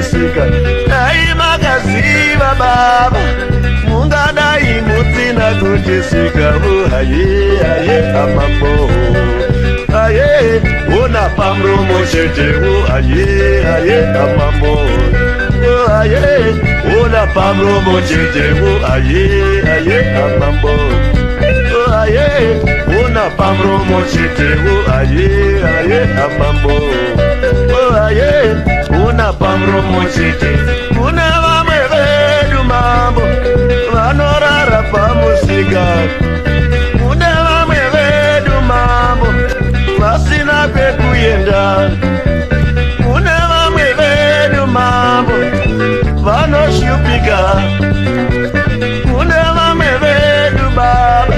kutisika. Dai makaziva baba, mungadai mutina kutisika. Aye, aye, amambo. Aye, una pamromo chetewu. Aye, aye, amambo. Aye, una pamromo chetewu. Aye, aye, amambo. Aye, una pamromo chetewu. Aye, aye, amambo. Aye, una pamromo chetewu. Kuna vamwe vedu mambo vanorara pamusika. Kuna vamwe vedu mambo vasina kwekuenda. Kuna vamwe vedu mambo vanoshupika. Kuna vamwe vedu baba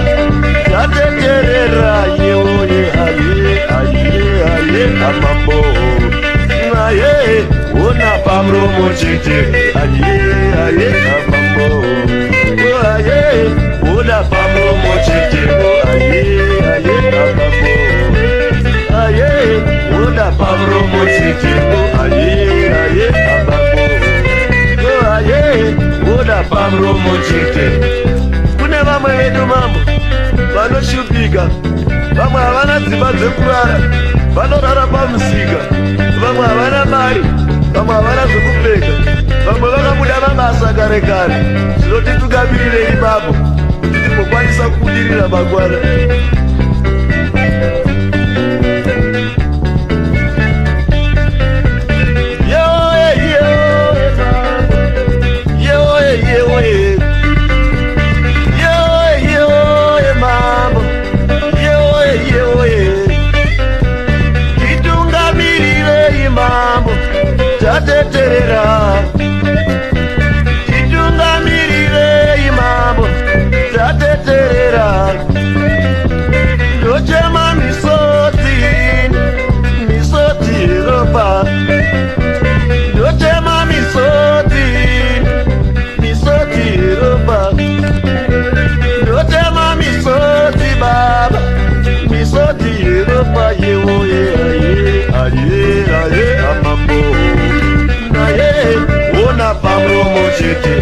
tateterera yewoye. Aye, aye, aye, amambo. Aye, una pamromo chete. Aye, aye, amambo. Aye, una pamromo chete. Aye, aye, amambo. Aye, una pamromo chete. Aye, aye, amambo. Aye, una pamromo chete. Kune vamwe vedu mambo vanoshupika. Vamwe havana dzimba dzekurara, vanorara pamusika. Vamwe havana mari, vamwe havana zvekupfeka. Vamwe vakabuda mabasa kare kare. Zvinoti tugamirire ipapo kuti timbokwanisa kubudirira mangwana. Tateterera, titungamirire imambo. Tateterera, ndochema misoti, misoti ropa. Ndochema misoti, misoti ropa. Ndochema misoti baba, misoti ropa. Yewoye, aye, aye, aye, amambo. Aye, una pamromo chete.